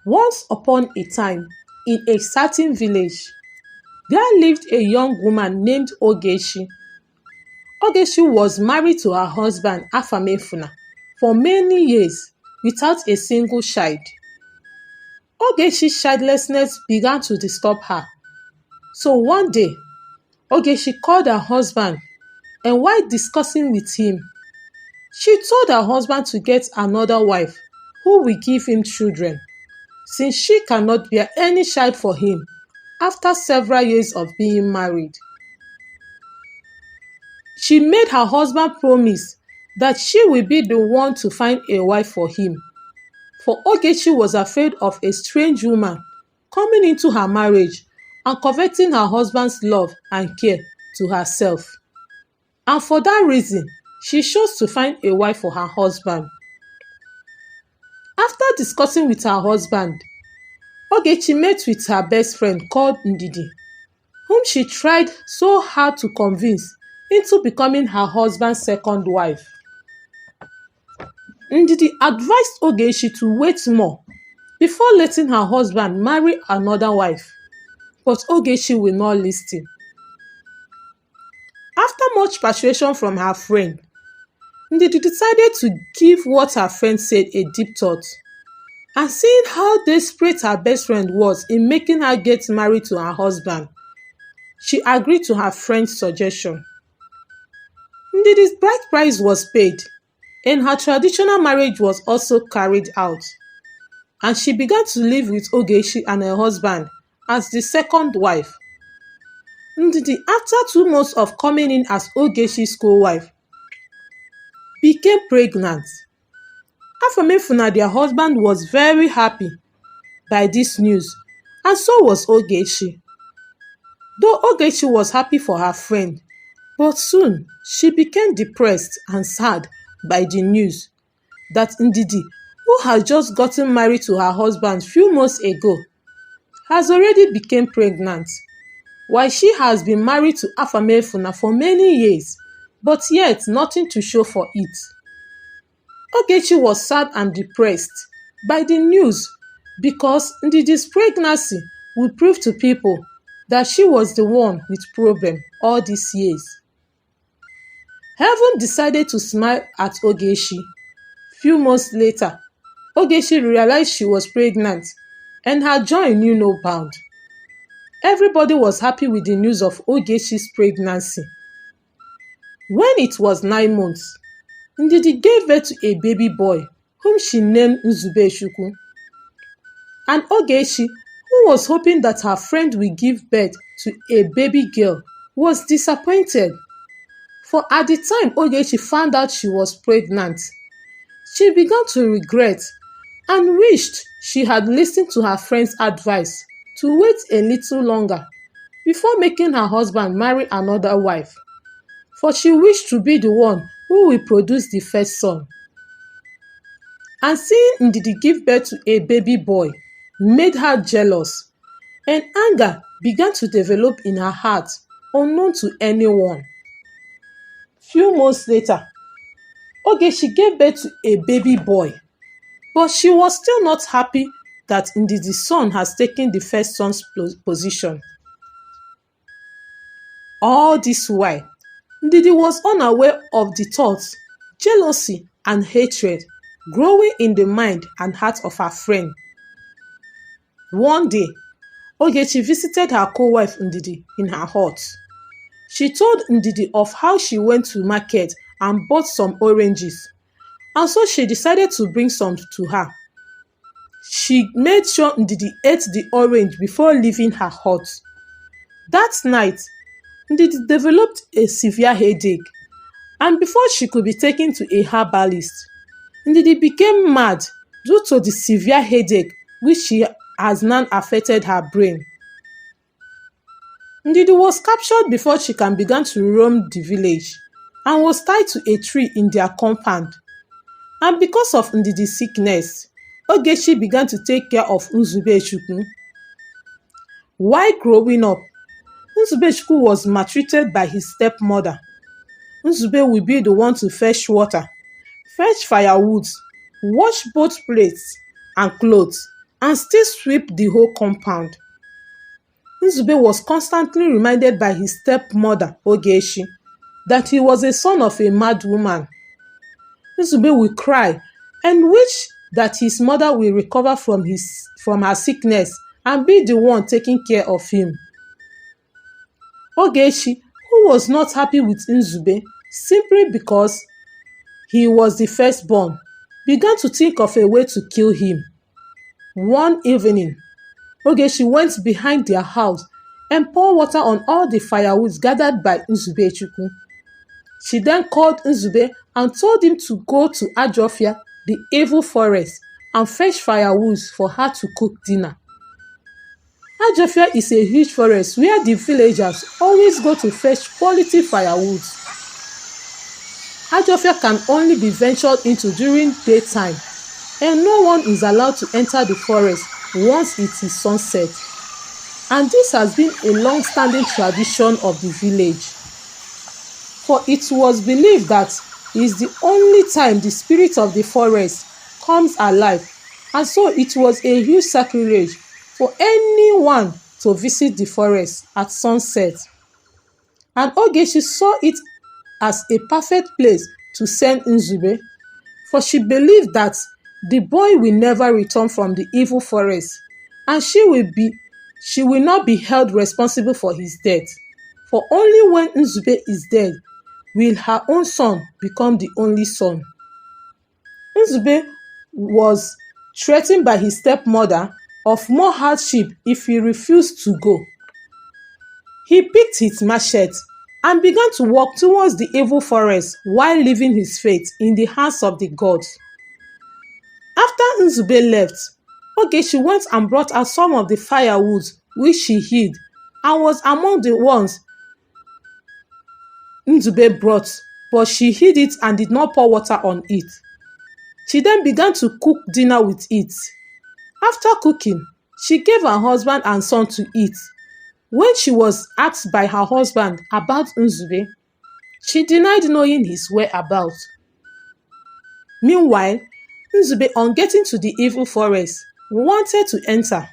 Once upon a time, in a certain village, there lived a young woman named Ogechi. Ogechi was married to her husband Afamefuna for many years without a single child. Ogechi's childlessness began to disturb her. So one day, Ogechi called her husband, and while discussing with him, she told her husband to get another wife who will give him children, since she cannot bear any child for him after several years of being married. She made her husband promise that she will be the one to find a wife for him, for Ogechi was afraid of a strange woman coming into her marriage and coveting her husband's love and care to herself. And for that reason, she chose to find a wife for her husband. After discussing with her husband, Ogechi met with her best friend called Ndidi, whom she tried so hard to convince into becoming her husband's second wife. Ndidi advised Ogechi to wait more before letting her husband marry another wife, but Ogechi will not listen. After much persuasion from her friend, Ndidi decided to give what her friend said a deep thought, and seeing how desperate her best friend was in making her get married to her husband, she agreed to her friend's suggestion. Ndidi's bride price was paid, and her traditional marriage was also carried out, and she began to live with Ogechi and her husband as the second wife. Ndidi, after 2 months of coming in as Ogechi's co-wife, became pregnant. Afamefuna, their husband, was very happy by this news, and so was Ogechi. Though Ogechi was happy for her friend, but soon she became depressed and sad by the news that Ndidi, who had just gotten married to her husband few months ago, has already become pregnant, while she has been married to Afamefuna for many years, but yet nothing to show for it. Ogechi was sad and depressed by the news because Ndidi's pregnancy would prove to people that she was the one with problem all these years. Heaven decided to smile at Ogechi. Few months later, Ogechi realized she was pregnant, and her joy knew no bound. Everybody was happy with the news of Ogechi's pregnancy. When it was 9 months, Ndidi gave birth to a baby boy whom she named Nzubechukwu. And Ogechi, who was hoping that her friend would give birth to a baby girl, was disappointed. For at the time Ogechi found out she was pregnant, she began to regret and wished she had listened to her friend's advice to wait a little longer before making her husband marry another wife, for she wished to be the one who will produce the first son. And seeing Ndidi give birth to a baby boy made her jealous, and anger began to develop in her heart unknown to anyone. Few months later, Ogechi gave birth to a baby boy, but she was still not happy that Ndidi's son has taken the first son's position. All this while, Ndidi was unaware of the thoughts, jealousy, and hatred growing in the mind and heart of her friend. One day, Ogechi visited her co-wife Ndidi in her hut. She told Ndidi of how she went to market and bought some oranges, and so she decided to bring some to her. She made sure Ndidi ate the orange before leaving her hut. That night, Ndidi developed a severe headache, and before she could be taken to a herbalist, Ndidi became mad due to the severe headache which has now affected her brain. Ndidi was captured before she can begin to roam the village and was tied to a tree in their compound. And because of Ndidi's sickness, Ogechi began to take care of Nzubechukwu. While growing up, Nzubechukwu was maltreated by his stepmother. Nzube will be the one to fetch water, fetch firewood, wash both plates and clothes, and still sweep the whole compound. Nzube was constantly reminded by his stepmother, Ogechi, that he was a son of a mad woman. Nzube will cry and wish that his mother will recover from her sickness and be the one taking care of him. Ogechi, who was not happy with Nzube simply because he was the firstborn, began to think of a way to kill him. One evening, Ogechi went behind their house and poured water on all the firewood gathered by Nzubechukwu. She then called Nzube and told him to go to Ajofia, the evil forest, and fetch firewood for her to cook dinner. Ajofia is a huge forest where the villagers always go to fetch quality firewood. Ajofia can only be ventured into during daytime, and no one is allowed to enter the forest once it is sunset. And this has been a long-standing tradition of the village. For it was believed that it is the only time the spirit of the forest comes alive, and so it was a huge sacrilege for anyone to visit the forest at sunset. And Ogechi saw it as a perfect place to send Nzube, for she believed that the boy will never return from the evil forest, and she will not be held responsible for his death. For only when Nzube is dead will her own son become the only son. Nzube was threatened by his stepmother of more hardship if he refused to go. He picked his machete and began to walk towards the evil forest while leaving his fate in the hands of the gods. After Nzube left, Ogechi went and brought out some of the firewood which she hid and was among the ones Nzube brought, but she hid it and did not pour water on it. She then began to cook dinner with it. After cooking, she gave her husband and son to eat. When she was asked by her husband about Nzube, she denied knowing his whereabouts. Meanwhile, Nzube, on getting to the evil forest, wanted to enter.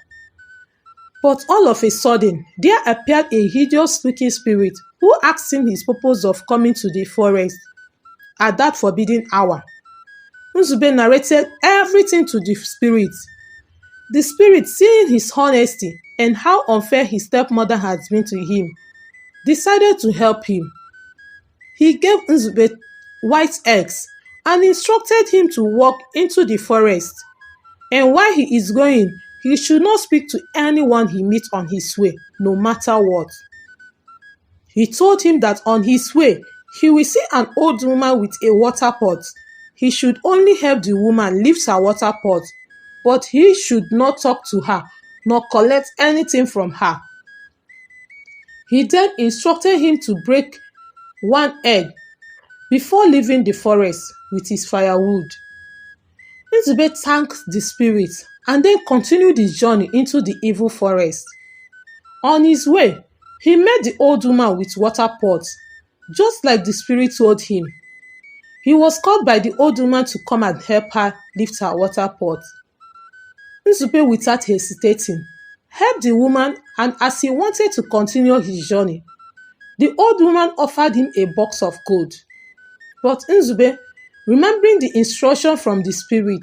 But all of a sudden, there appeared a hideous-looking spirit who asked him his purpose of coming to the forest at that forbidden hour. Nzube narrated everything to the spirit. The spirit, seeing his honesty and how unfair his stepmother had been to him, decided to help him. He gave Nzube white eggs and instructed him to walk into the forest. And while he is going, he should not speak to anyone he meets on his way, no matter what. He told him that on his way, he will see an old woman with a water pot. He should only help the woman lift her water pot, but he should not talk to her nor collect anything from her. He then instructed him to break one egg before leaving the forest with his firewood. Nzube thanked the spirit and then continued his journey into the evil forest. On his way, he met the old woman with water pots, just like the spirit told him. He was called by the old woman to come and help her lift her water pot. Nzube, without hesitating, helped the woman, and as he wanted to continue his journey, the old woman offered him a box of gold. But Nzube, remembering the instruction from the spirit,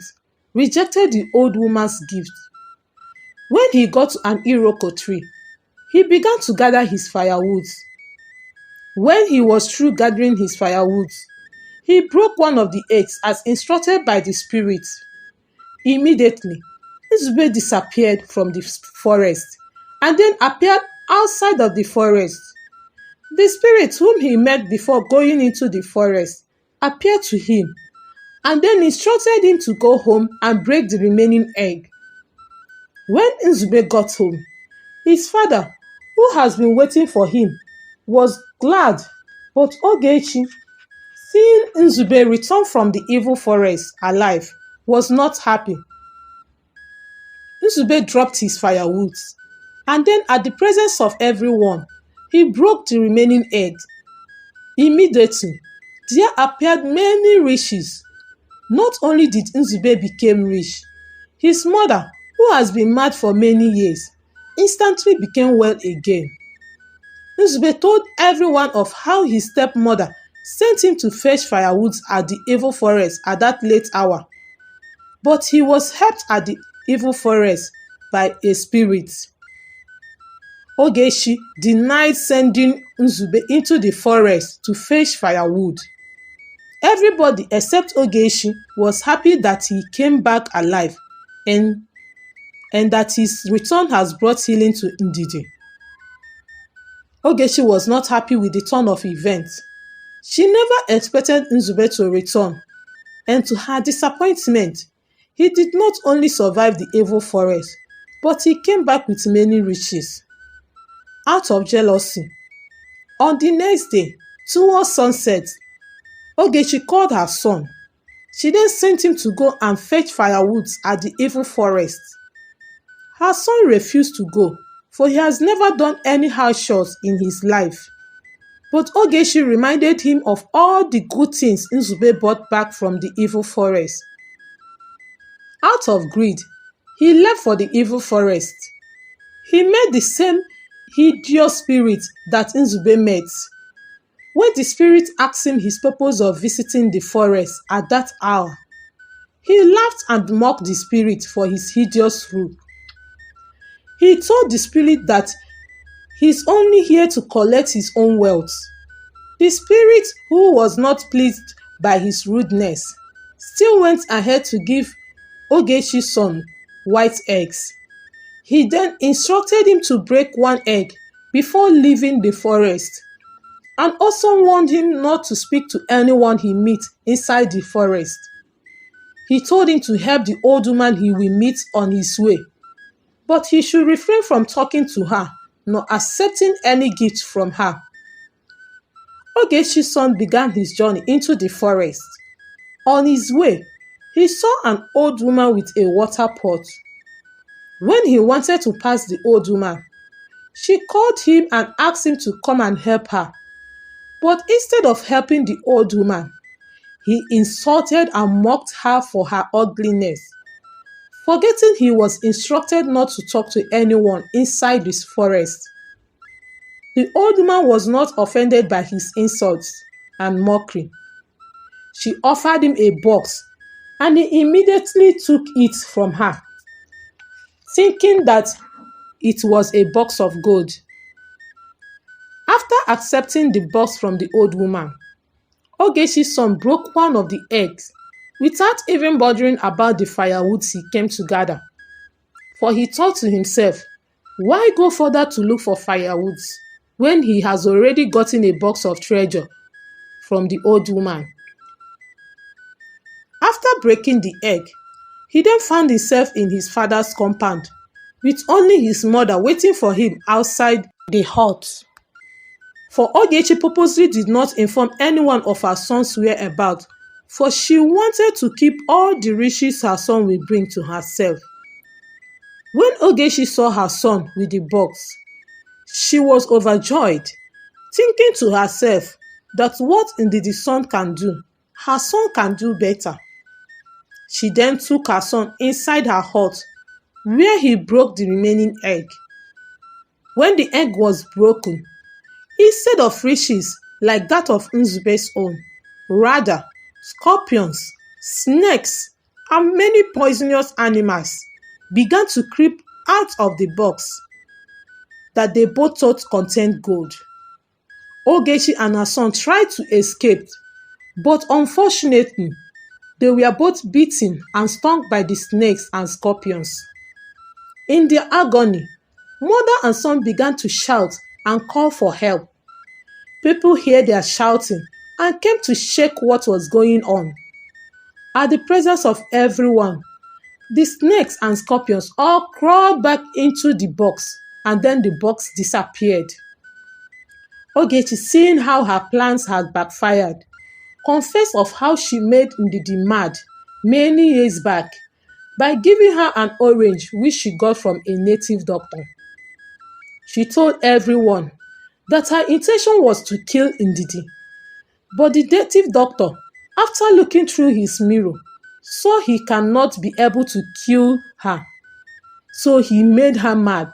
rejected the old woman's gift. When he got to an iroko tree, he began to gather his firewood. When he was through gathering his firewood, he broke one of the eggs as instructed by the spirit. Immediately, Nzube disappeared from the forest and then appeared outside of the forest. The spirit whom he met before going into the forest appeared to him and then instructed him to go home and break the remaining egg. When Nzube got home, his father, who has been waiting for him, was glad, but Ogechi, seeing Nzube return from the evil forest alive, was not happy. Nzube dropped his firewood, and then at the presence of everyone, he broke the remaining egg. Immediately, there appeared many riches. Not only did Nzube become rich, his mother, who has been mad for many years, instantly became well again. Nzube told everyone of how his stepmother sent him to fetch firewood at the evil forest at that late hour, but he was helped at the evil forest by a spirit. Ogechi denied sending Nzube into the forest to fetch firewood. Everybody except Ogechi was happy that he came back alive and that his return has brought healing to Ndidi. Ogechi was not happy with the turn of events. She never expected Nzube to return, and to her disappointment, he did not only survive the evil forest, but he came back with many riches. Out of jealousy, on the next day, towards sunset, Ogechi called her son. She then sent him to go and fetch firewood at the evil forest. Her son refused to go, for he has never done any house chores in his life. But Ogechi reminded him of all the good things Nzube brought back from the evil forest. Out of greed, he left for the evil forest. He met the same hideous spirit that Nzube met. When the spirit asked him his purpose of visiting the forest at that hour, he laughed and mocked the spirit for his hideous rule. He told the spirit that he's only here to collect his own wealth. The spirit, who was not pleased by his rudeness, still went ahead to give Ogechi's son white eggs. He then instructed him to break one egg before leaving the forest, and also warned him not to speak to anyone he meets inside the forest. He told him to help the old woman he will meet on his way, but he should refrain from talking to her nor accepting any gift from her. Ogechi's son began his journey into the forest. On his way, he saw an old woman with a water pot. When he wanted to pass the old woman, she called him and asked him to come and help her. But instead of helping the old woman, he insulted and mocked her for her ugliness, forgetting he was instructed not to talk to anyone inside this forest. The old woman was not offended by his insults and mockery. She offered him a box, and he immediately took it from her, thinking that it was a box of gold. After accepting the box from the old woman, Ogechi's son broke one of the eggs without even bothering about the firewood he came to gather. For he thought to himself, why go further to look for firewood when he has already gotten a box of treasure from the old woman? After breaking the egg, he then found himself in his father's compound, with only his mother waiting for him outside the hut. For Ogechi purposely did not inform anyone of her son's whereabouts, for she wanted to keep all the riches her son will bring to herself. When Ogechi saw her son with the box, she was overjoyed, thinking to herself that what indeed the son can do, her son can do better. She then took her son inside her hut, where he broke the remaining egg. When the egg was broken, instead of riches like that of Nzube's own, rather scorpions, snakes, and many poisonous animals began to creep out of the box that they both thought contained gold. Ogechi and her son tried to escape, but unfortunately, they were both beaten and stung by the snakes and scorpions. In their agony, mother and son began to shout and call for help. People heard their shouting and came to check what was going on. At the presence of everyone, the snakes and scorpions all crawled back into the box, and then the box disappeared. Ogechi, seeing how her plans had backfired, confessed of how she made Ndidi mad many years back by giving her an orange which she got from a native doctor. She told everyone that her intention was to kill Ndidi, but the native doctor, after looking through his mirror, saw he cannot be able to kill her. so he made her mad.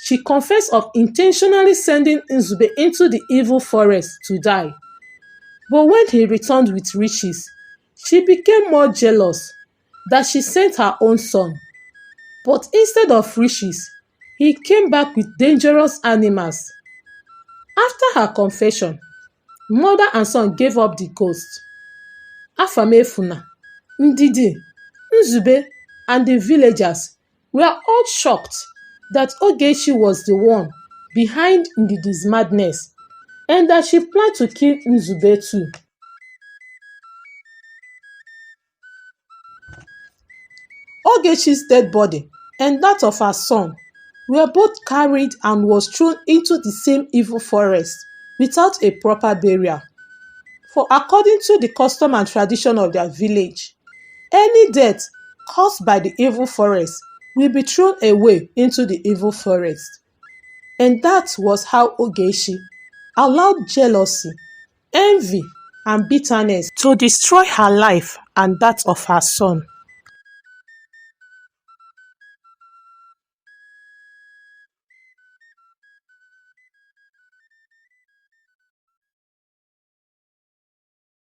She confessed of intentionally sending Nzube into the evil forest to die. But when he returned with riches, she became more jealous that she sent her own son. But instead of riches, he came back with dangerous animals. After her confession, mother and son gave up the ghost. Afamefuna, Ndidi, Nzube, and the villagers were all shocked that Ogechi was the one behind Ndidi's madness and that she planned to kill Nzube too. Ogechi's dead body and that of her son were both carried and was thrown into the same evil forest without a proper burial. For according to the custom and tradition of their village, any death caused by the evil forest will be thrown away into the evil forest. And that was how Ogechi allowed jealousy, envy, and bitterness to destroy her life and that of her son.